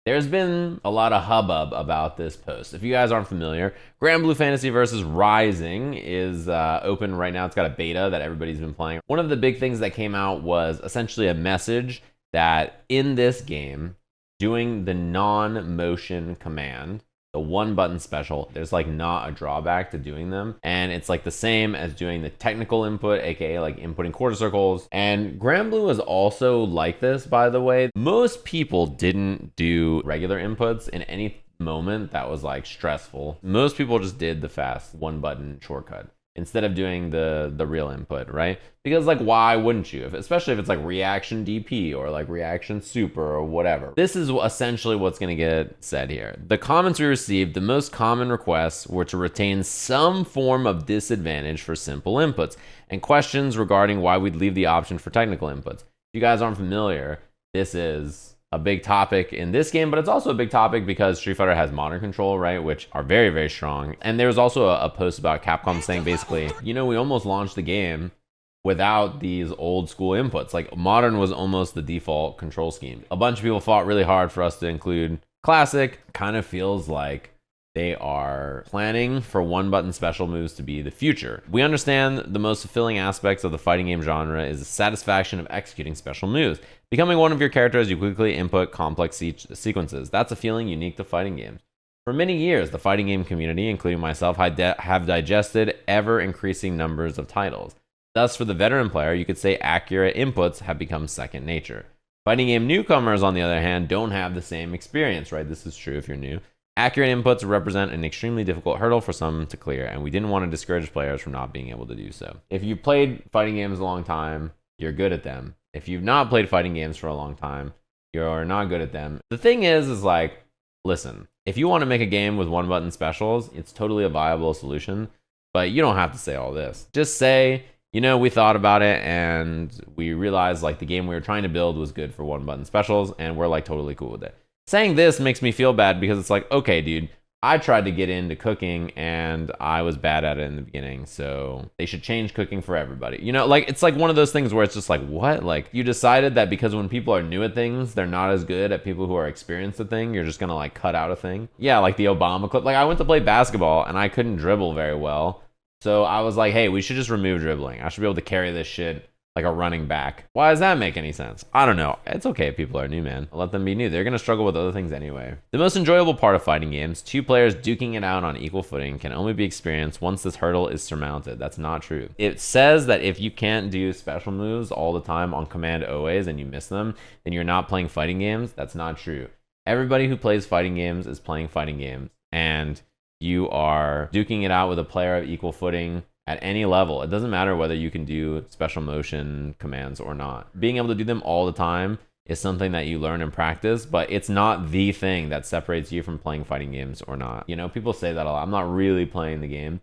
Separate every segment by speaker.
Speaker 1: There's been a lot of hubbub about this post. If you guys aren't familiar, Grand Blue Fantasy versus Rising is open right now. It's got a beta that everybody's been playing. One of the big things that came out was essentially a message that in this game, doing the non-motion command, the one button special, there's like not a drawback to doing them. And it's like the same as doing the technical input, aka like inputting quarter circles. And Grand Blue is also like this, by the way. Most people didn't do regular inputs in any moment that was like stressful. Most people just did the fast one button shortcut instead of doing the real input, right? Because like, why wouldn't you? Especially if it's like reaction DP or like reaction super or whatever. This is essentially what's gonna get said here. The comments we received, the most common requests were to retain some form of disadvantage for simple inputs and questions regarding why we'd leave the option for technical inputs. If you guys aren't familiar, this is a big topic in this game, but it's also a big topic because Street Fighter has modern control, right? Which are very, very strong. And there was also a post about Capcom saying basically, you know, we almost launched the game without these old school inputs. Like modern was almost the default control scheme. A bunch of people fought really hard for us to include classic. Kind of feels like they are planning for one button special moves to be the future. We understand the most fulfilling aspects of the fighting game genre is the satisfaction of executing special moves. Becoming one of your characters, you quickly input complex sequences. That's a feeling unique to fighting games. For many years, the fighting game community, including myself, have digested ever-increasing numbers of titles. Thus, for the veteran player, you could say accurate inputs have become second nature. Fighting game newcomers, on the other hand, don't have the same experience, right? This is true if you're new. Accurate inputs represent an extremely difficult hurdle for some to clear, and we didn't want to discourage players from not being able to do so. If you've played fighting games a long time, you're good at them. If you've not played fighting games for a long time, you're not good at them. The thing is like, listen, if you want to make a game with one button specials, it's totally a viable solution, but you don't have to say all this. Just say, you know, we thought about it and we realized like the game we were trying to build was good for one button specials, and we're like totally cool with it. Saying this makes me feel bad because it's like, okay, dude, I tried to get into cooking and I was bad at it in the beginning, so they should change cooking for everybody. You know, like it's like one of those things where it's just like, what? Like you decided that because when people are new at things, they're not as good at people who are experienced at thing, you're just gonna like cut out a thing. Yeah, like the Obama clip. Like I went to play basketball and I couldn't dribble very well. So I was like, hey, we should just remove dribbling. I should be able to carry this shit like a running back. Why does that make any sense? I don't know. It's okay if people are new, man. Let them be new. They're gonna struggle with other things anyway. The most enjoyable part of fighting games, two players duking it out on equal footing, can only be experienced once this hurdle is surmounted. That's not true. It says that if you can't do special moves all the time on command always and you miss them, then you're not playing fighting games. That's not true. Everybody who plays fighting games is playing fighting games, and you are duking it out with a player of equal footing at any level. It doesn't matter whether you can do special motion commands or not. Being able to do them all the time is something that you learn and practice, but it's not the thing that separates you from playing fighting games or not. You know, people say that a lot. I'm not really playing the game.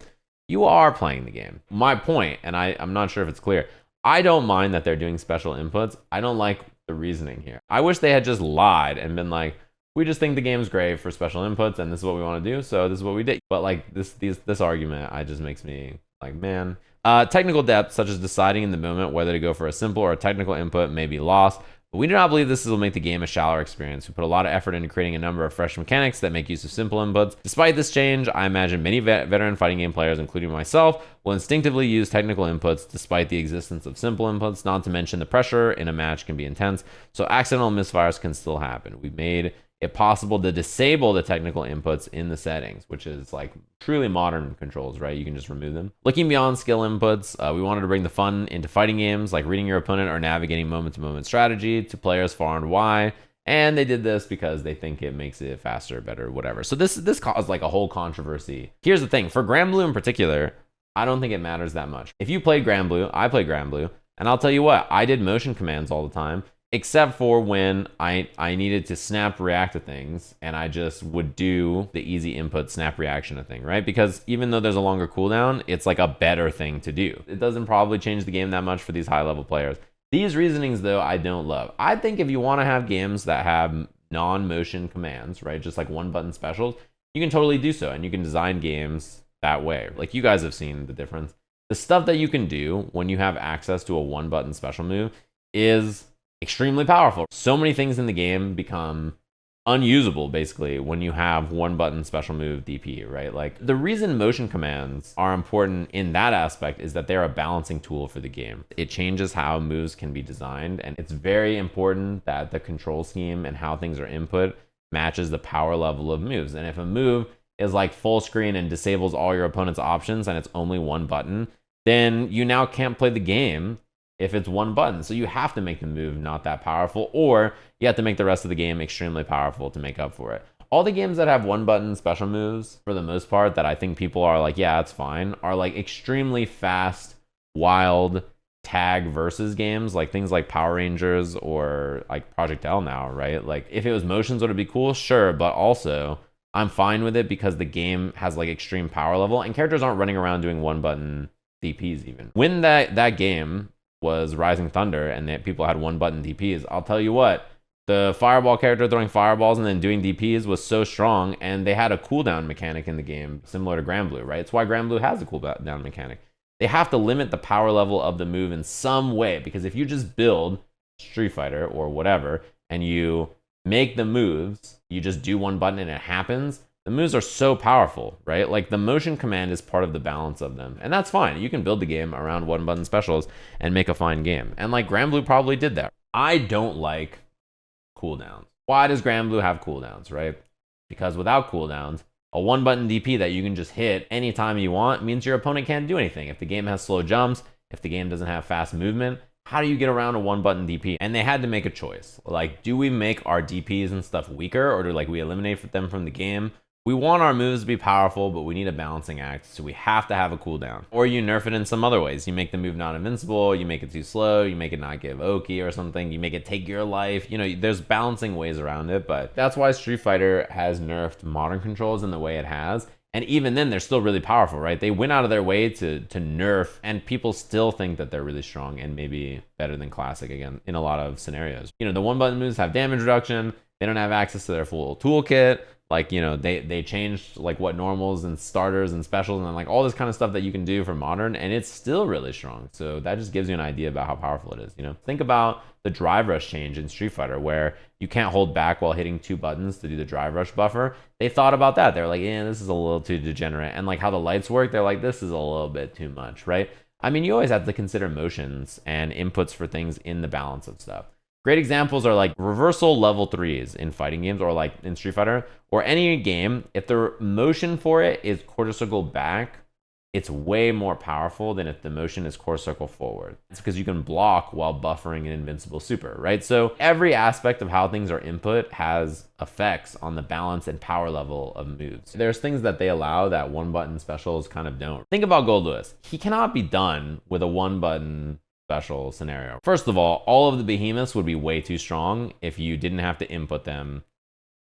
Speaker 1: You are playing the game. My point, and I'm not sure if it's clear, I don't mind that they're doing special inputs. I don't like the reasoning here. I wish they had just lied and been like, we just think the game's great for special inputs and this is what we want to do, so this is what we did. But like this argument, I just makes me like, man. Technical depth, such as deciding in the moment whether to go for a simple or a technical input, may be lost, but we do not believe this will make the game a shallower experience. We put a lot of effort into creating a number of fresh mechanics that make use of simple inputs. Despite this change, I imagine many veteran fighting game players, including myself, will instinctively use technical inputs despite the existence of simple inputs, not to mention the pressure in a match can be intense, so accidental misfires can still happen. We've made it possible to disable the technical inputs in the settings, which is like truly modern controls, right? You can just remove them. Looking beyond skill inputs, we wanted to bring the fun into fighting games, like reading your opponent or navigating moment-to-moment strategy to players far and wide. And they did this because they think it makes it faster, better, whatever. So this caused like a whole controversy. Here's the thing, for Grand Blue in particular, I don't think it matters that much. If you played Grand Blue, I played Grand Blue, and I'll tell you what, I did motion commands all the time, except for when I needed to snap react to things, and I just would do the easy input snap reaction to thing, right? Because even though there's a longer cooldown, it's like a better thing to do. It doesn't probably change the game that much for these high level players. These reasonings though, I don't love. I think if you want to have games that have non-motion commands, right? Just like one button specials, you can totally do so, and you can design games that way. Like you guys have seen the difference. The stuff that you can do when you have access to a one button special move is extremely powerful. So many things in the game become unusable basically when you have one button special move DP, right? Like the reason motion commands are important in that aspect is that they're a balancing tool for the game. It changes how moves can be designed, and it's very important that the control scheme and how things are input matches the power level of moves. And if a move is like full screen and disables all your opponent's options and it's only one button, then you now can't play the game if it's one button. So you have to make the move not that powerful, or you have to make the rest of the game extremely powerful to make up for it. All the games that have one button special moves, for the most part, that I think people are like, yeah, it's fine, are like extremely fast, wild tag versus games, like things like Power Rangers or like Project L now, right? Like if it was motions, would it be cool? Sure, but also I'm fine with it because the game has like extreme power level and characters aren't running around doing one button DPs even. When that game was Rising Thunder and that people had one button DPs, I'll tell you what, the fireball character throwing fireballs and then doing DPs was so strong, and they had a cooldown mechanic in the game similar to Granblue, right? It's why Granblue has a cooldown mechanic. They have to limit the power level of the move in some way, because if you just build Street Fighter or whatever and you make the moves, you just do one button and it happens, the moves are so powerful, right? Like the motion command is part of the balance of them. And that's fine. You can build the game around one button specials and make a fine game. And like Granblue probably did that. I don't like cooldowns. Why does Granblue have cooldowns, right? Because without cooldowns, a one button DP that you can just hit anytime you want means your opponent can't do anything. If the game has slow jumps, if the game doesn't have fast movement, how do you get around a one button DP? And they had to make a choice. Like, do we make our DPs and stuff weaker, or do like we eliminate them from the game? We want our moves to be powerful, but we need a balancing act, so we have to have a cooldown. Or you nerf it in some other ways. You make the move not invincible, you make it too slow, you make it not give Oki or something, you make it take your life. You know, there's balancing ways around it, but that's why Street Fighter has nerfed modern controls in the way it has. And even then, they're still really powerful, right? They went out of their way to nerf, and people still think that they're really strong and maybe better than Classic again in a lot of scenarios. You know, the one button moves have damage reduction, they don't have access to their full toolkit. Like, you know, they changed like what normals and starters and specials and like all this kind of stuff that you can do for modern, and it's still really strong. So that just gives you an idea about how powerful it is. You know, think about the drive rush change in Street Fighter where you can't hold back while hitting two buttons to do the drive rush buffer. They thought about that. They're like, yeah, this is a little too degenerate. And like how the lights work, they're like, this is a little bit too much, right? I mean, you always have to consider motions and inputs for things in the balance of stuff. Great examples are like reversal level 3s in fighting games, or like in Street Fighter, or any game. If the motion for it is quarter circle back, it's way more powerful than if the motion is quarter circle forward. It's because you can block while buffering an invincible super, right? So every aspect of how things are input has effects on the balance and power level of moves. There's things that they allow that one button specials kind of don't. Think about Gold Lewis. He cannot be done with a one button special scenario. First of all of the behemoths would be way too strong if you didn't have to input them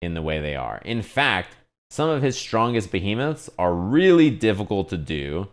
Speaker 1: in the way they are. In fact, some of his strongest behemoths are really difficult to do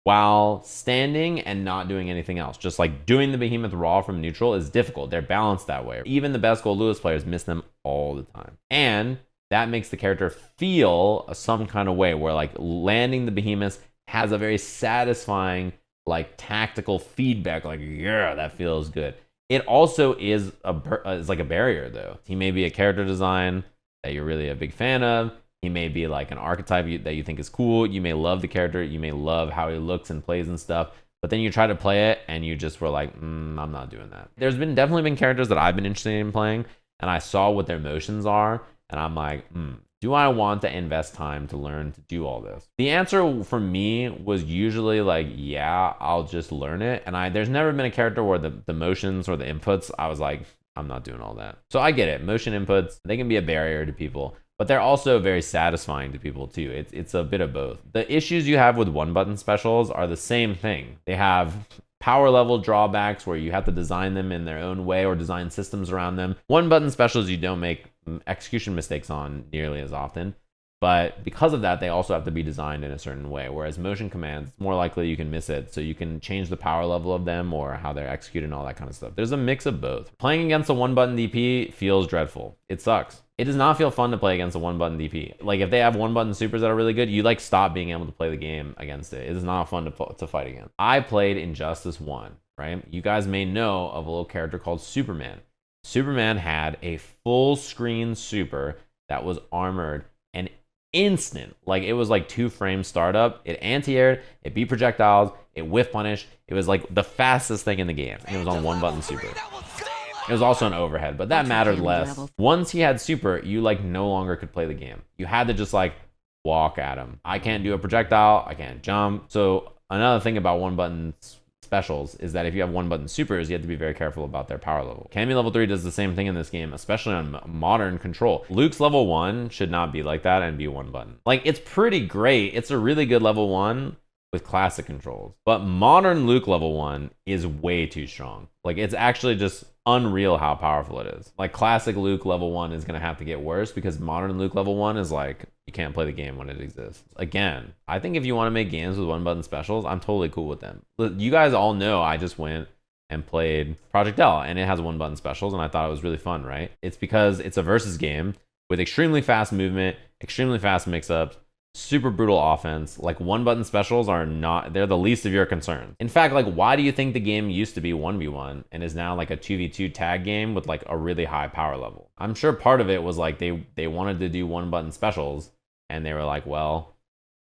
Speaker 1: while standing and not doing anything else. Just like doing the behemoth raw from neutral is difficult. They're balanced that way. Even the best Gold Lewis players miss them all the time. And that makes the character feel some kind of way where like landing the behemoths has a very satisfying like tactical feedback, like, yeah, that feels good. It also is like a barrier though. He may be a character design that you're really a big fan of. He may be like an archetype that you think is cool. You may love the character. You may love how he looks and plays and stuff. But then you try to play it and you just were like, I'm not doing that. There's definitely been characters that I've been interested in playing, and I saw what their motions are, and I'm like, do I want to invest time to learn to do all this? The answer for me was usually like, yeah, I'll just learn it. And there's never been a character where the motions or the inputs, I was like, I'm not doing all that. So I get it. Motion inputs, they can be a barrier to people, but they're also very satisfying to people too. It's a bit of both. The issues you have with one button specials are the same thing. They have power level drawbacks where you have to design them in their own way or design systems around them. One button specials you don't make execution mistakes on nearly as often, but because of that, they also have to be designed in a certain way. Whereas motion commands, it's more likely you can miss it, so you can change the power level of them or how they're executed and all that kind of stuff. There's a mix of both. Playing against a one button DP feels dreadful. It sucks. It does not feel fun to play against a one button DP. Like if they have one button supers that are really good, you like stop being able to play the game against it. It is not fun to fight against. I played Injustice 1, right? You guys may know of a little character called Superman. Superman had a full screen super that was armored and instant. Like, it was like 2-frame startup. It anti-aired, it beat projectiles, it whiff punished. It was like the fastest thing in the game. And it was on 1-button super. It was also an overhead, but that mattered less. Once he had super, you like no longer could play the game. You had to just like walk at him. I can't do a projectile, I can't jump. So another thing about 1-button specials is that if you have 1-button supers, you have to be very careful about their power level. Cammy level 3 does the same thing in this game, especially on modern control. Luke's level 1 should not be like that and be 1-button. Like, it's pretty great. It's a really good level 1 with classic controls. But modern Luke level 1 is way too strong. Like, it's actually just unreal how powerful it is. Like, classic Luke level 1 is going to have to get worse because modern Luke level 1 is like, you can't play the game when it exists. Again, I think if you want to make games with 1-button specials, I'm totally cool with them. You guys all know I just went and played Project L, and it has 1-button specials, and I thought it was really fun, right? It's because it's a versus game with extremely fast movement, extremely fast mix-ups, super brutal offense. Like, 1-button specials are not, they're the least of your concerns. In fact, like, why do you think the game used to be 1v1 and is now like a 2v2 tag game with like a really high power level? I'm sure part of it was like they wanted to do 1-button specials, and they were like, well,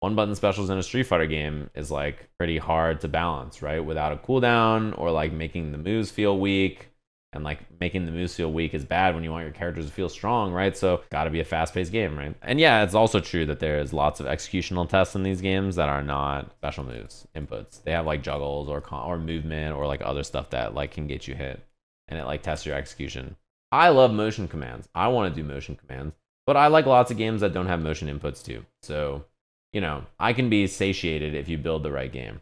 Speaker 1: 1-button specials in a Street Fighter game is like pretty hard to balance, right? Without a cooldown, or like making the moves feel weak. And like, making the moves feel weak is bad when you want your characters to feel strong, right? So gotta be a fast-paced game, right? And yeah, it's also true that there's lots of executional tests in these games that are not special moves inputs. They have like juggles or movement or like other stuff that like can get you hit, and it like tests your execution. I love motion commands. I want to do motion commands, but I like lots of games that don't have motion inputs too. So, you know, I can be satiated if you build the right game.